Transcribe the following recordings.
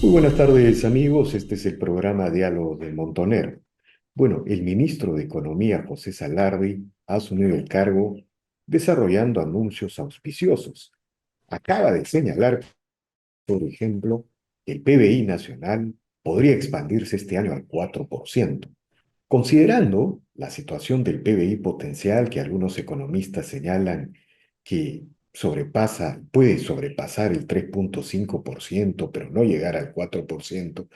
Muy buenas tardes, amigos. Este es el programa Diálogo del Montonero. Bueno, el ministro de Economía, José Salardi, ha asumido el cargo desarrollando anuncios auspiciosos. Acaba de señalar, por ejemplo, que el PBI nacional podría expandirse este año al 4%. Considerando la situación del PBI potencial que algunos economistas señalan que puede sobrepasar el 3,5%, pero no llegar al 4%,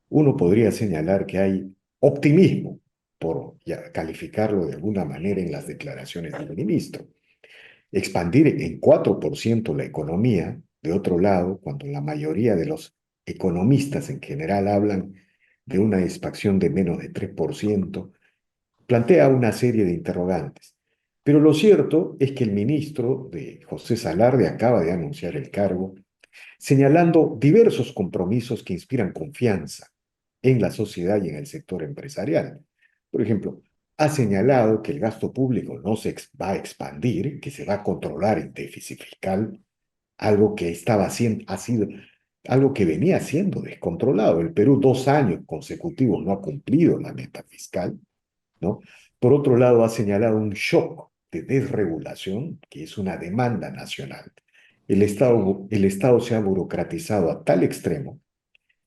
uno podría señalar que hay optimismo, por ya calificarlo de alguna manera en las declaraciones del ministro. Expandir en 4% la economía, de otro lado, cuando la mayoría de los economistas en general hablan de una expansión de menos de 3%, plantea una serie de interrogantes. Pero lo cierto es que el ministro de José Salarde acaba de anunciar el cargo, señalando diversos compromisos que inspiran confianza en la sociedad y en el sector empresarial. Por ejemplo, ha señalado que el gasto público no se va a expandir, que se va a controlar el déficit fiscal, algo que algo que venía siendo descontrolado. El Perú 2 años consecutivos no ha cumplido la meta fiscal, ¿no? Por otro lado, ha señalado un shock de desregulación, que es una demanda nacional. El Estado se ha burocratizado a tal extremo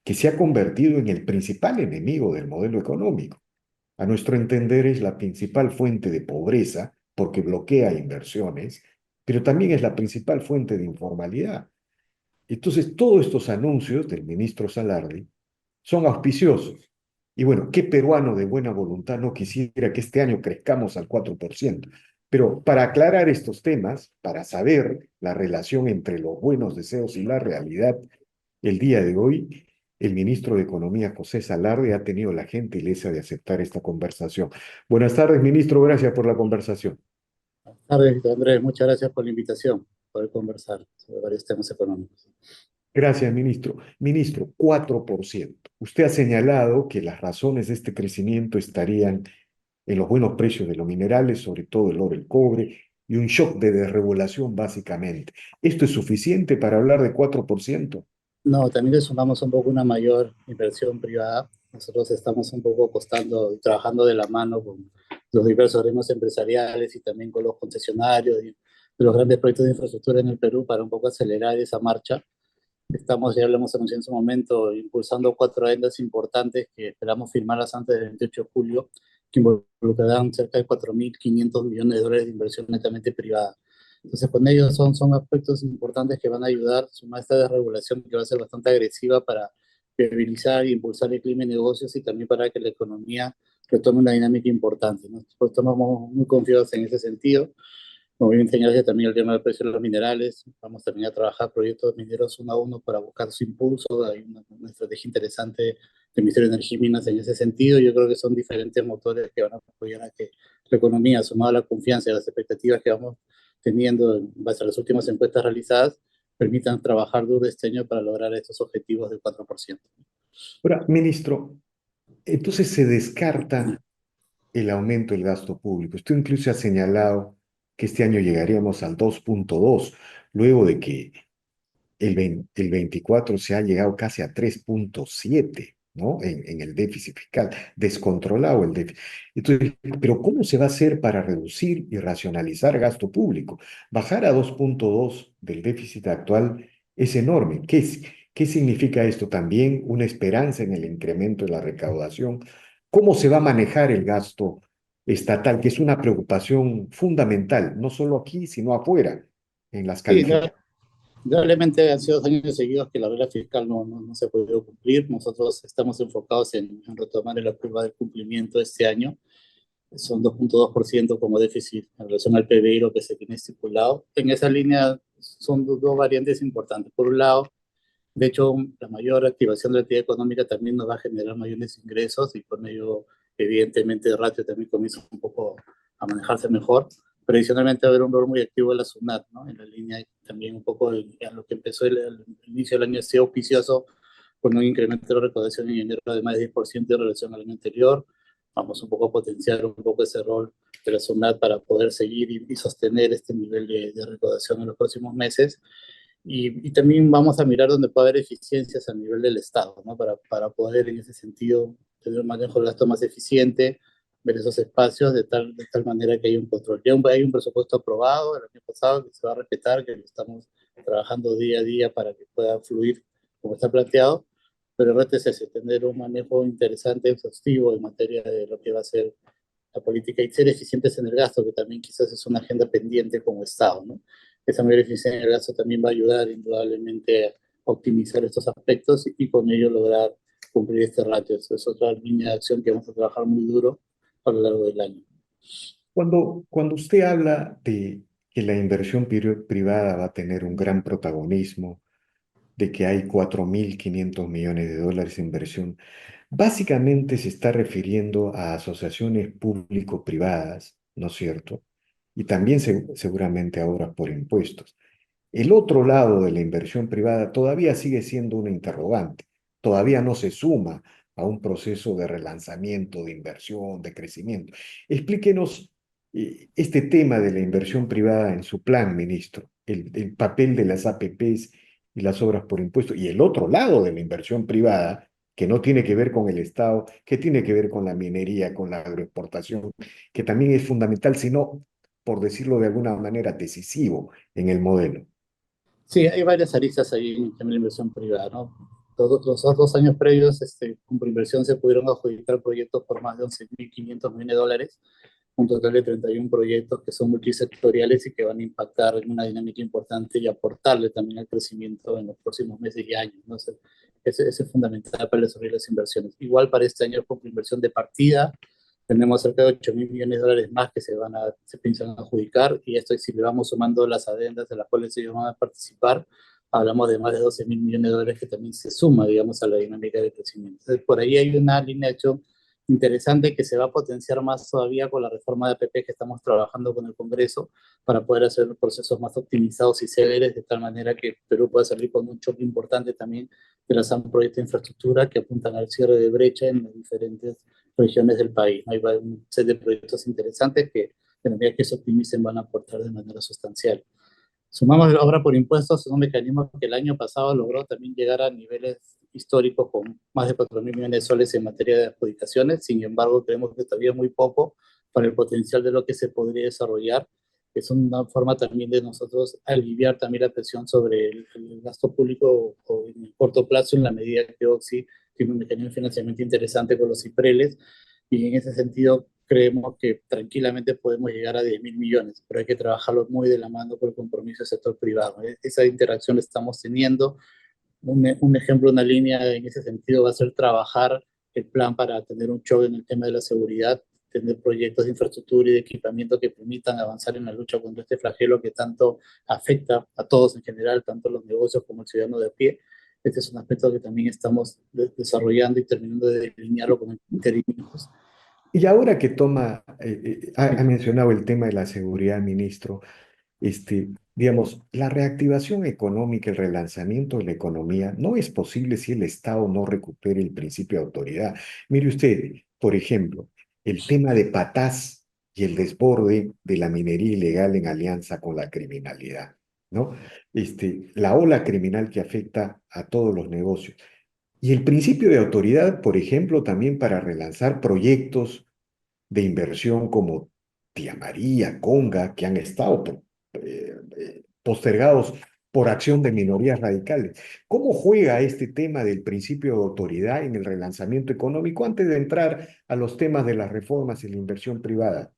que se ha convertido en el principal enemigo del modelo económico. A nuestro entender es la principal fuente de pobreza porque bloquea inversiones, pero también es la principal fuente de informalidad. Entonces, todos estos anuncios del ministro Salardi son auspiciosos. Y bueno, ¿qué peruano de buena voluntad no quisiera que este año crezcamos al 4%? Pero para aclarar estos temas, para saber la relación entre los buenos deseos y la realidad, el día de hoy, el ministro de Economía, José Salarde, ha tenido la gentileza de aceptar esta conversación. Buenas tardes, ministro, gracias por la conversación. Buenas tardes, Víctor Andrés. Muchas gracias por la invitación, poder conversar sobre varios temas económicos. Gracias, ministro. Ministro, 4%. Usted ha señalado que las razones de este crecimiento estarían en los buenos precios de los minerales, sobre todo el oro y el cobre, y un shock de desregulación básicamente. ¿Esto es suficiente para hablar de 4%? No, también le sumamos un poco una mayor inversión privada. Nosotros estamos un poco apostando y trabajando de la mano con los diversos gremios empresariales y también con los concesionarios y de los grandes proyectos de infraestructura en el Perú para un poco acelerar esa marcha. Estamos, ya lo hemos anunciado en su momento, impulsando 4 agendas importantes que esperamos firmarlas antes del 28 de julio, que involucrarán cerca de 4.500 millones de dólares de inversión netamente privada. Entonces, con ellos son aspectos importantes que van a ayudar, sumar esta desregulación que va a ser bastante agresiva para viabilizar e impulsar el clima de negocios y también para que la economía retome una dinámica importante, ¿no? Por eso estamos muy confiados en ese sentido. Como bien señalaste, también el tema del precio de los minerales. Vamos también a trabajar proyectos mineros uno a uno para buscar su impulso. Hay una estrategia interesante del Ministerio de Energía y Minas en ese sentido. Yo creo que son diferentes motores que van a apoyar a que la economía, sumada a la confianza y a las expectativas que vamos teniendo en base a las últimas encuestas realizadas, permitan trabajar duro este año para lograr estos objetivos del 4%. Ahora, ministro, entonces se descarta el aumento del gasto público. Usted incluso ha señalado que este año llegaríamos al 2,2, luego de que el 24 se ha llegado casi a 3,7, ¿no? En el déficit fiscal, descontrolado el déficit. Entonces, pero ¿cómo se va a hacer para reducir y racionalizar gasto público? Bajar a 2,2 del déficit actual es enorme. ¿Qué significa esto? También una esperanza en el incremento de la recaudación. ¿Cómo se va a manejar el gasto estatal, que es una preocupación fundamental, no solo aquí, sino afuera, en las Sí, calificaciones? indudablemente han sido 2 años seguidos que la regla fiscal no se ha podido cumplir. Nosotros estamos enfocados en retomar la curva de cumplimiento este año. Son 2,2% como déficit en relación al PBI, lo que se tiene estipulado. En esa línea son dos variantes importantes. Por un lado, de hecho, la mayor activación de la actividad económica también nos va a generar mayores ingresos y con ello, evidentemente, el ratio también comienza un poco a manejarse mejor. Pero adicionalmente va a haber un rol muy activo de la SUNAT, ¿no? En la línea también un poco en lo que empezó el inicio del año ha sido auspicioso con un incremento de la recaudación en enero de más de 10% en relación al año anterior. Vamos un poco a potenciar un poco ese rol de la SUNAT para poder seguir y sostener este nivel de recaudación en los próximos meses. Y también vamos a mirar dónde puede haber eficiencias a nivel del Estado, ¿no? Para poder en ese sentido tener un manejo del gasto más eficiente, ver esos espacios de tal manera que haya un control. Hay un presupuesto aprobado el año pasado que se va a respetar, que lo estamos trabajando día a día para que pueda fluir como está planteado, pero el reto es ese, tener un manejo interesante, exhaustivo en materia de lo que va a ser la política y ser eficientes en el gasto, que también quizás es una agenda pendiente como Estado, ¿no? Esa mayor eficiencia en el gasto también va a ayudar indudablemente a optimizar estos aspectos y con ello lograr cumplir este ratio. Eso es otra línea de acción que vamos a trabajar muy duro a lo largo del año. Cuando usted habla de que la inversión privada va a tener un gran protagonismo, de que hay 4.500 millones de dólares de inversión, básicamente se está refiriendo a asociaciones público-privadas, ¿no es cierto? Y también seguramente a obras por impuestos. El otro lado de la inversión privada todavía sigue siendo una interrogante, todavía no se suma a un proceso de relanzamiento, de inversión, de crecimiento. Explíquenos este tema de la inversión privada en su plan, ministro, el papel de las APPs y las obras por impuestos, y el otro lado de la inversión privada, que no tiene que ver con el Estado, que tiene que ver con la minería, con la agroexportación, que también es fundamental, sino, por decirlo de alguna manera, decisivo en el modelo. Sí, hay varias aristas ahí en la inversión privada, ¿no? Todos los dos años previos, con inversión se pudieron adjudicar proyectos por más de 11.500 millones de dólares, un total de 31 proyectos que son multisectoriales y que van a impactar en una dinámica importante y aportarle también al crecimiento en los próximos meses y años, ¿no? Ese es fundamental para el desarrollo de las inversiones. Igual para este año, con inversión de partida, tenemos cerca de 8.000 millones de dólares más que se piensan adjudicar, y esto, si le vamos sumando las adendas de las cuales ellos van a participar, hablamos de más de 12.000 millones de dólares que también se suma, digamos, a la dinámica de crecimiento. Entonces, por ahí hay una línea de acción interesante que se va a potenciar más todavía con la reforma de APP que estamos trabajando con el Congreso para poder hacer procesos más optimizados y céleres, de tal manera que Perú pueda salir con un choque importante también de los proyectos de infraestructura que apuntan al cierre de brecha en las diferentes regiones del país. Hay un set de proyectos interesantes que, en la medida que se optimicen, van a aportar de manera sustancial. Sumamos la obra por impuestos, es un mecanismo que el año pasado logró también llegar a niveles históricos con más de 4.000 millones de soles en materia de adjudicaciones. Sin embargo, creemos que todavía es muy poco para el potencial de lo que se podría desarrollar. Es una forma también de nosotros aliviar también la presión sobre el gasto público o en el corto plazo, en la medida que Oxy tiene un mecanismo de financiamiento interesante con los IPRELES, y en ese sentido creemos que tranquilamente podemos llegar a 10.000 millones, pero hay que trabajarlo muy de la mano con el compromiso del sector privado. Esa interacción la estamos teniendo. Un ejemplo, una línea en ese sentido va a ser trabajar el plan para tener un show en el tema de la seguridad, tener proyectos de infraestructura y de equipamiento que permitan avanzar en la lucha contra este flagelo que tanto afecta a todos en general, tanto los negocios como el ciudadano de a pie. Este es un aspecto que también estamos desarrollando y terminando de delinearlo con interinos. Y ahora que ha Sí. mencionado el tema de la seguridad, ministro, digamos, la reactivación económica, el relanzamiento de la economía, no es posible si el Estado no recupere el principio de autoridad. Mire usted, por ejemplo, el tema de Patás y el desborde de la minería ilegal en alianza con la criminalidad, ¿no? La ola criminal que afecta a todos los negocios. Y el principio de autoridad, por ejemplo, también para relanzar proyectos de inversión como Tía María, Conga, que han estado postergados por acción de minorías radicales. ¿Cómo juega este tema del principio de autoridad en el relanzamiento económico antes de entrar a los temas de las reformas y la inversión privada?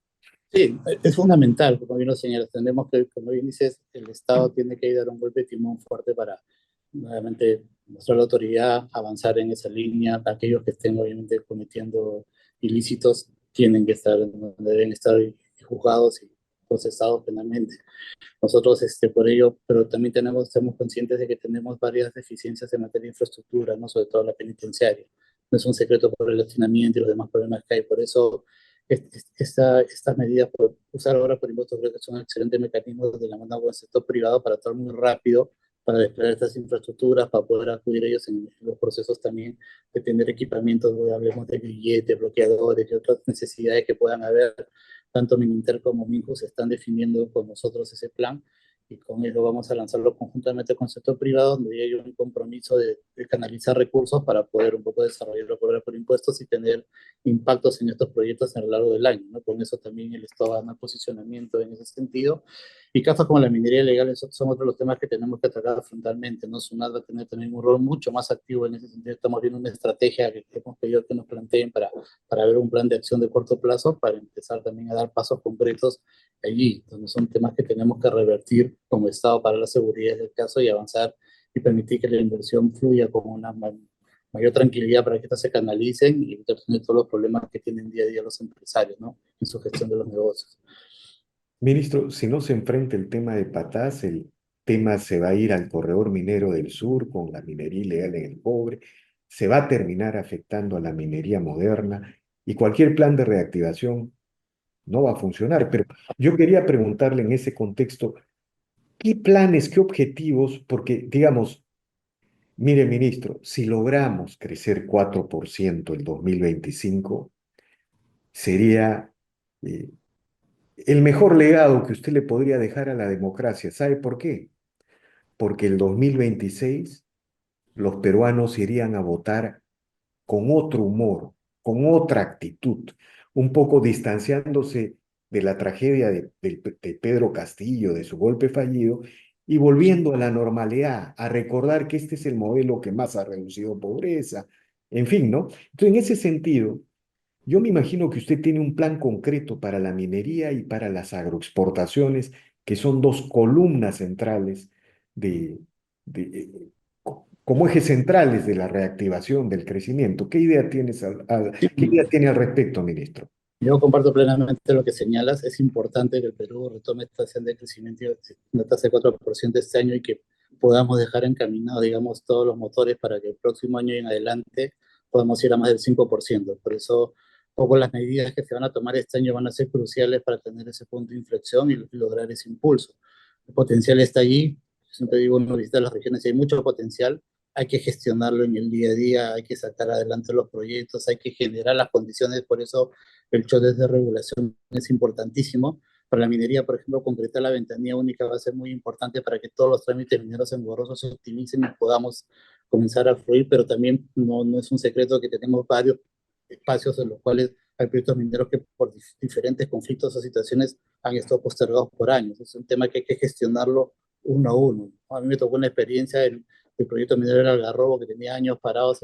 Sí, es fundamental, como bien lo señalas. Tenemos que, como bien dices, el Estado tiene que dar un golpe de timón fuerte para nuevamente mostrar la autoridad, avanzar en esa línea. Aquellos que estén obviamente cometiendo ilícitos tienen que estar donde deben estar juzgados y procesados penalmente. Nosotros, por ello, pero también estamos conscientes de que tenemos varias deficiencias en materia de infraestructura, ¿no? Sobre todo la penitenciaria. No es un secreto por el hacinamiento y los demás problemas que hay. Por eso, estas medidas, por usar ahora por impuestos, creo que son excelentes mecanismos de la mano con el sector privado para actuar muy rápido, para desplegar estas infraestructuras, para poder acudir a ellos en los procesos también de tener equipamientos, hablemos de grilletes, bloqueadores y otras necesidades que puedan haber. Tanto Mininter como Minjus están definiendo con nosotros ese plan, y con eso vamos a lanzarlo conjuntamente con el sector privado, donde hay un compromiso de canalizar recursos para poder un poco desarrollarlo por impuestos y tener impactos en estos proyectos a lo largo del año, ¿no? Con eso también el Estado gana posicionamiento en ese sentido. Y casos como la minería ilegal son otros de los temas que tenemos que tratar frontalmente, ¿no? SUNAT va a tener también un rol mucho más activo en ese sentido. Estamos viendo una estrategia que hemos pedido que nos planteen para ver un plan de acción de corto plazo, para empezar también a dar pasos concretos allí, donde son temas que tenemos que revertir como Estado para la seguridad del caso y avanzar y permitir que la inversión fluya con una mayor tranquilidad para que estas se canalicen y evitar todos los problemas que tienen día a día los empresarios, ¿no? En su gestión de los negocios. Ministro, si no se enfrenta el tema de Patás, el tema se va a ir al corredor minero del sur con la minería ilegal en el cobre, se va a terminar afectando a la minería moderna y cualquier plan de reactivación no va a funcionar. Pero yo quería preguntarle en ese contexto, ¿qué planes, qué objetivos? Porque, digamos, mire, ministro, si logramos crecer 4% el 2025, sería eh, el mejor legado que usted le podría dejar a la democracia. ¿Sabe por qué? Porque el 2026 los peruanos irían a votar con otro humor, con otra actitud, un poco distanciándose de la tragedia de Pedro Castillo, de su golpe fallido, y volviendo a la normalidad, a recordar que este es el modelo que más ha reducido pobreza, en fin, ¿no? Entonces, en ese sentido, yo me imagino que usted tiene un plan concreto para la minería y para las agroexportaciones, que son dos columnas centrales de, como ejes centrales de la reactivación, del crecimiento. ¿Qué idea tienes qué idea tiene al respecto, ministro? Yo comparto plenamente lo que señalas. Es importante que el Perú retome esta senda de crecimiento, una tasa de 4% este año y que podamos dejar encaminados, digamos, todos los motores para que el próximo año y en adelante podamos ir a más del 5%. Por eso, poco las medidas que se van a tomar este año van a ser cruciales para tener ese punto de inflexión y lograr ese impulso. El potencial está allí. Siempre digo, uno visita las regiones y hay mucho potencial. Hay que gestionarlo en el día a día, hay que sacar adelante los proyectos, hay que generar las condiciones. Por eso el choque de regulación es importantísimo. Para la minería, por ejemplo, concretar la ventanilla única va a ser muy importante para que todos los trámites mineros engorrosos se optimicen y podamos comenzar a fluir, pero también no es un secreto que tenemos varios espacios en los cuales hay proyectos mineros que por diferentes conflictos o situaciones han estado postergados por años. Es un tema que hay que gestionarlo uno a uno. A mí me tocó una experiencia del proyecto minero del Algarrobo que tenía años parados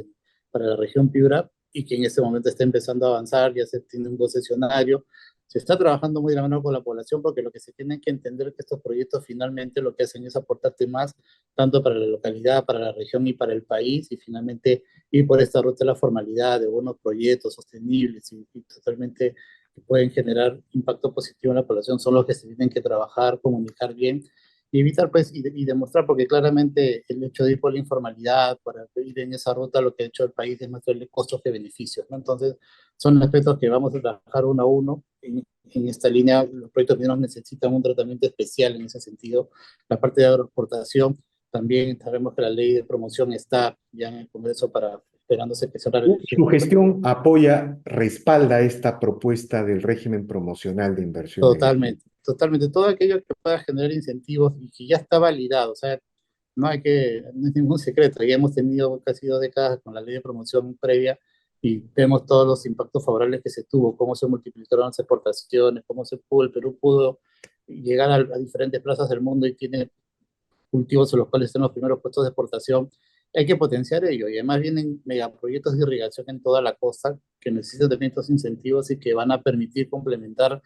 para la región Piura y que en este momento está empezando a avanzar, ya se tiene un concesionario, se está trabajando muy de la mano con la población porque lo que se tiene que entender es que estos proyectos finalmente lo que hacen es aportarte más, tanto para la localidad, para la región y para el país, y finalmente ir por esta ruta de la formalidad, de buenos proyectos sostenibles y totalmente que pueden generar impacto positivo en la población, son los que se tienen que trabajar, comunicar bien y evitar pues y demostrar, porque claramente el hecho de ir por la informalidad, para ir en esa ruta, lo que ha hecho el país es meterle costos que beneficios, ¿no? Entonces, son aspectos que vamos a trabajar uno a uno. En esta línea, los proyectos mineros necesitan un tratamiento especial en ese sentido. La parte de agroexportación, también sabemos que la ley de promoción está ya en el Congreso para esperándose que se abra la Su legislatura. gestión apoya, respalda esta propuesta del régimen promocional de inversión en... Totalmente, totalmente. Todo aquello que pueda generar incentivos y que ya está validado. O sea, no es ningún secreto. Ya hemos tenido casi 2 décadas con la ley de promoción previa y vemos todos los impactos favorables que se tuvo, cómo se multiplicaron las exportaciones, cómo el Perú pudo llegar a diferentes plazas del mundo y tiene cultivos en los cuales están los primeros puestos de exportación. Hay que potenciar ello y además vienen megaproyectos de irrigación en toda la costa que necesitan también estos incentivos y que van a permitir complementar.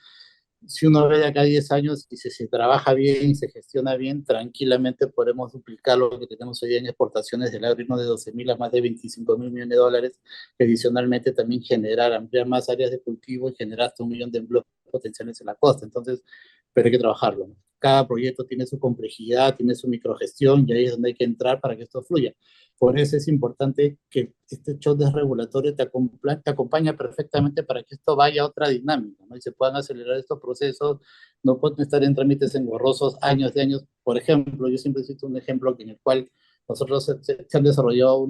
Si uno ve de acá a 10 años y se trabaja bien y se gestiona bien, tranquilamente podemos duplicar lo que tenemos hoy en exportaciones del ritmo de 12.000 a más de 25.000 millones de dólares, que adicionalmente también generar, ampliar más áreas de cultivo y generar hasta 1 millón de empleos potenciales en la costa. Entonces, pero hay que trabajarlo, ¿no? Cada proyecto tiene su complejidad, tiene su microgestión y ahí es donde hay que entrar para que esto fluya. Por eso es importante que este shock desregulatorio te acompaña perfectamente para que esto vaya a otra dinámica, ¿no? Y se puedan acelerar estos procesos, no pueden estar en trámites engorrosos años de años. Por ejemplo, yo siempre cito un ejemplo en el cual nosotros se han desarrollado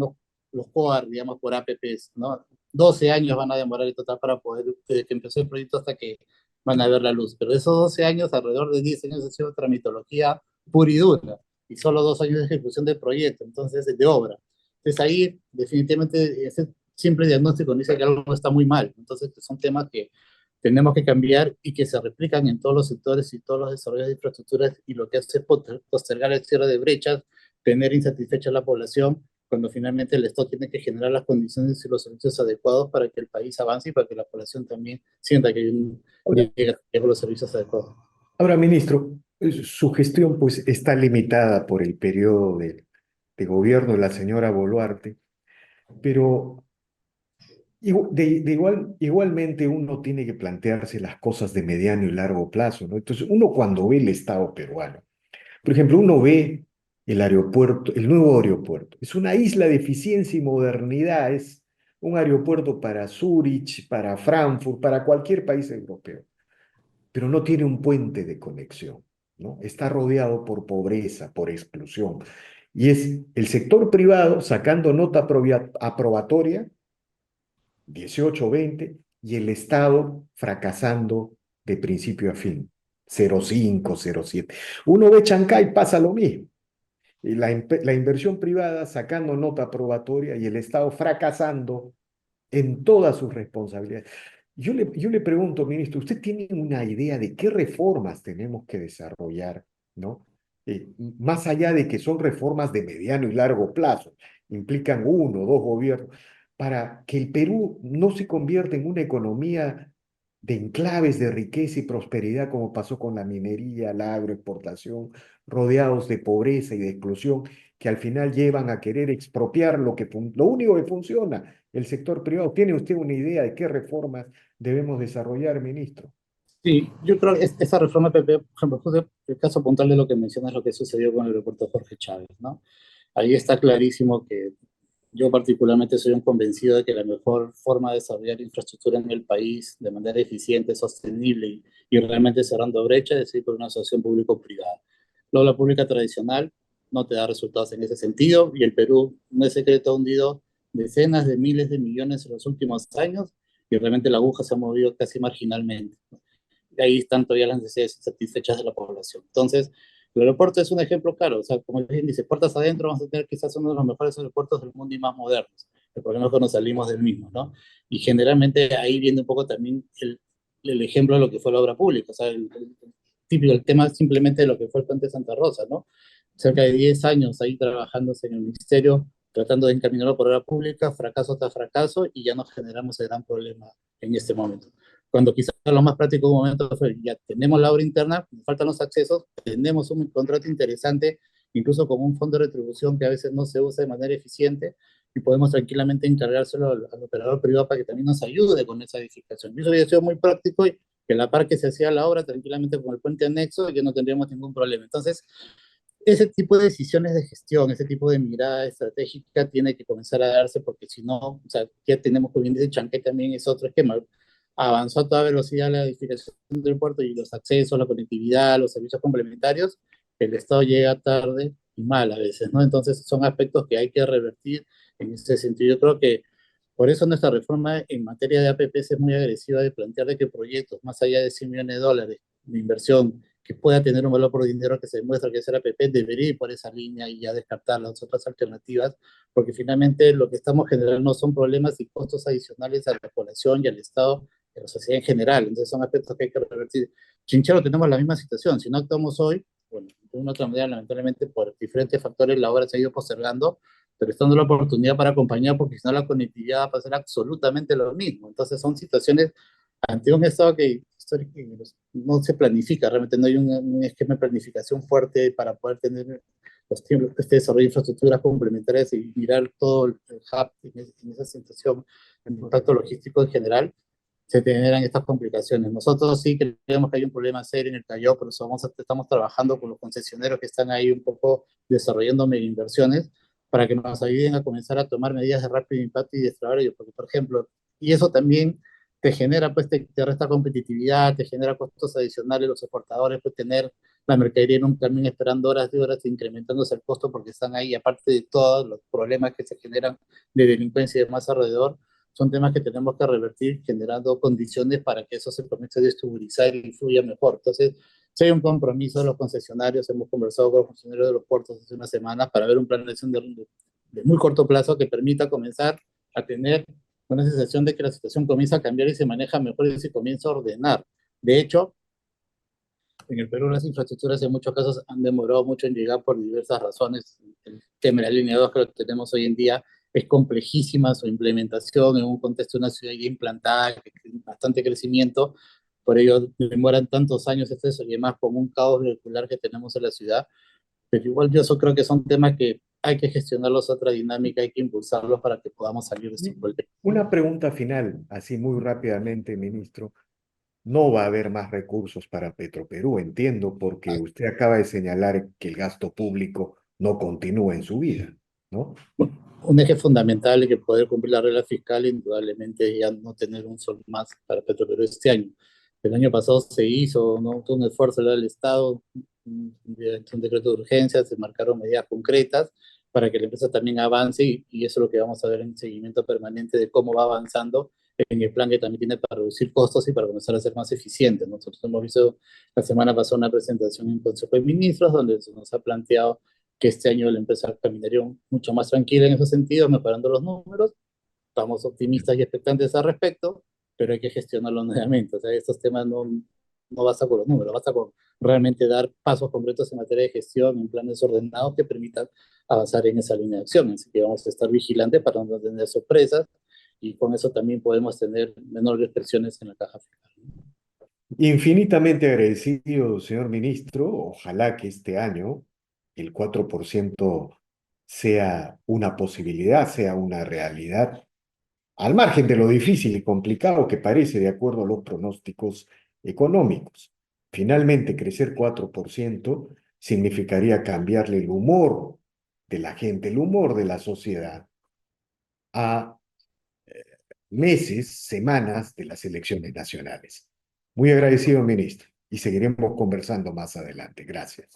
los COAR, digamos, por APPs, ¿no? 12 años van a demorar en total para poder, desde que empezó el proyecto hasta que van a ver la luz. Pero de esos 12 años, alrededor de 10 años ha sido tramitología, pura y dura, y solo 2 años de ejecución del proyecto, entonces de obra. Entonces ahí definitivamente ese simple diagnóstico dice que algo está muy mal. Entonces son temas que tenemos que cambiar y que se replican en todos los sectores y todos los desarrollos de infraestructuras, y lo que hace es postergar el cierre de brechas, tener insatisfecha a la población, cuando finalmente el Estado tiene que generar las condiciones y los servicios adecuados para que el país avance y para que la población también sienta que Ahora, llega a los servicios adecuados. ahora, ministro, su gestión pues está limitada por el periodo de gobierno de la señora Boluarte, pero igualmente uno tiene que plantearse las cosas de mediano y largo plazo, ¿no? Entonces, uno cuando ve el Estado peruano, por ejemplo, uno ve el aeropuerto, el nuevo aeropuerto, es una isla de eficiencia y modernidad, es un aeropuerto para Zúrich, para Frankfurt, para cualquier país europeo, pero no tiene un puente de conexión, ¿no? Está rodeado por pobreza, por exclusión, y es el sector privado sacando nota aprobatoria 18 20 y el Estado fracasando de principio a fin, 0,5, 0,7. Uno ve Chancay, pasa lo mismo. Y la inversión privada sacando nota probatoria y el Estado fracasando en todas sus responsabilidades. Yo le pregunto, ministro, ¿usted tiene una idea de qué reformas tenemos que desarrollar, ¿no? Más allá de que son reformas de mediano y largo plazo, implican uno o dos gobiernos, para que el Perú no se convierta en una economía de enclaves de riqueza y prosperidad como pasó con la minería, la agroexportación, rodeados de pobreza y de exclusión, que al final llevan a querer expropiar lo único que funciona, el sector privado. ¿Tiene usted una idea de qué reformas debemos desarrollar, ministro? Sí, yo creo que esa reforma PP, por ejemplo, justo el caso puntual de lo que mencionas, lo que sucedió con el aeropuerto Jorge Chávez, ¿no? Ahí está clarísimo que yo particularmente soy un convencido de que la mejor forma de desarrollar infraestructura en el país de manera eficiente, sostenible y realmente cerrando brechas es ir por una asociación público-privada. Luego la pública tradicional no te da resultados en ese sentido, y el Perú, no es secreto, ha hundido decenas de miles de millones en los últimos años, y realmente la aguja se ha movido casi marginalmente. Ahí están todavía las necesidades satisfechas de la población. Entonces, el aeropuerto es un ejemplo claro. O sea, como bien dice, puertas adentro vamos a tener quizás uno de los mejores aeropuertos del mundo y más modernos. El problema es que nos salimos del mismo, ¿no? Y generalmente ahí viene un poco también el ejemplo de lo que fue la obra pública. O sea, típico, el tema simplemente de lo que fue el puente Santa Rosa, ¿no? Cerca de 10 años ahí trabajándose en el ministerio, tratando de encaminarlo por obra pública, fracaso tras fracaso, y ya nos generamos el gran problema en este momento. Cuando quizás lo más práctico en un momento fue, ya tenemos la obra interna, nos faltan los accesos, tenemos un contrato interesante, incluso con un fondo de retribución que a veces no se usa de manera eficiente, y podemos tranquilamente encargárselo al operador privado para que también nos ayude con esa edificación. Y eso hubiera sido muy práctico, y que la par que se hacía la obra tranquilamente con el puente anexo, ya no tendríamos ningún problema. Entonces, ese tipo de decisiones de gestión, ese tipo de mirada estratégica tiene que comenzar a darse, porque si no, o sea, ya tenemos, como bien dice Chanquet, también es otro esquema. Avanzó a toda velocidad la edificación del puerto y los accesos, la conectividad, los servicios complementarios, el Estado llega tarde y mal a veces, ¿no? Entonces son aspectos que hay que revertir en ese sentido. Yo creo que por eso nuestra reforma en materia de APPs es muy agresiva, de plantear de que proyectos más allá de 100 millones de dólares de inversión que pueda tener un valor por dinero que se demuestra que es el APP, debería ir por esa línea y ya descartar las otras alternativas, porque finalmente lo que estamos generando no son problemas y costos adicionales a la población y al Estado y a la sociedad en general. Entonces son aspectos que hay que revertir. Chinchero, tenemos la misma situación. Si no actuamos hoy, bueno, de una otra manera, lamentablemente por diferentes factores la obra se ha ido postergando, pero estando la oportunidad para acompañar, porque si no la conectividad va a pasar absolutamente lo mismo. Entonces son situaciones ante un Estado que no se planifica, realmente no hay un esquema de planificación fuerte para poder tener los tiempos, este desarrollo de infraestructuras complementarias y mirar todo el hub en esa situación, en contacto logístico en general, se generan estas complicaciones. Nosotros sí creemos que hay un problema serio en el Callao, por eso estamos trabajando con los concesionarios que están ahí un poco desarrollando mega inversiones para que nos ayuden a comenzar a tomar medidas de rápido impacto y de desarrollo, porque por ejemplo, y eso también te genera, pues te resta competitividad, te genera costos adicionales, los exportadores pues tener la mercadería en un camión esperando horas de horas, incrementándose el costo porque están ahí, aparte de todos los problemas que se generan de delincuencia y demás alrededor, son temas que tenemos que revertir generando condiciones para que eso se comience a distribuir y fluya mejor. Entonces, si hay un compromiso de los concesionarios, hemos conversado con los funcionarios de los puertos hace unas semanas para ver un plan de acción de muy corto plazo que permita comenzar a tener una sensación de que la situación comienza a cambiar y se maneja mejor y se comienza a ordenar. De hecho, en el Perú las infraestructuras en muchos casos han demorado mucho en llegar por diversas razones. El tema de la línea 2 que lo tenemos hoy en día es complejísima su implementación en un contexto de una ciudad ya implantada, que tiene bastante crecimiento, por ello demoran tantos años eso y además con un caos vehicular que tenemos en la ciudad, pero igual yo eso creo que son temas que hay que gestionarlos a otra dinámica, hay que impulsarlos para que podamos salir de estos problemas. Una pregunta final, así muy rápidamente, ministro. No va a haber más recursos para Petroperú, entiendo, porque usted acaba de señalar que el gasto público no continúa en su vida, ¿no? Un eje fundamental y que poder cumplir la regla fiscal, indudablemente es ya no tener un sol más para Petroperú este año. El año pasado se hizo, ¿no? Todo un esfuerzo del Estado, mediante un decreto de urgencia, se marcaron medidas concretas para que la empresa también avance y eso es lo que vamos a ver en seguimiento permanente de cómo va avanzando en el plan que también tiene para reducir costos y para comenzar a ser más eficiente. Nosotros hemos visto la semana pasada una presentación en Consejo de Ministros donde se nos ha planteado que este año la empresa caminaría mucho más tranquila en ese sentido, mejorando los números. Estamos optimistas y expectantes al respecto, pero hay que gestionarlo nuevamente. O sea, estos temas no basta con los números, basta con realmente dar pasos concretos en materia de gestión, en planes ordenados que permitan avanzar en esa línea de acción. Así que vamos a estar vigilantes para no tener sorpresas y con eso también podemos tener menores restricciones en la caja fiscal. Infinitamente agradecido, señor ministro. Ojalá que este año el 4% sea una posibilidad, sea una realidad, al margen de lo difícil y complicado que parece de acuerdo a los pronósticos económicos. Finalmente, crecer 4% significaría cambiarle el humor de la gente, el humor de la sociedad a meses, semanas de las elecciones nacionales. Muy agradecido, ministro, y seguiremos conversando más adelante. Gracias.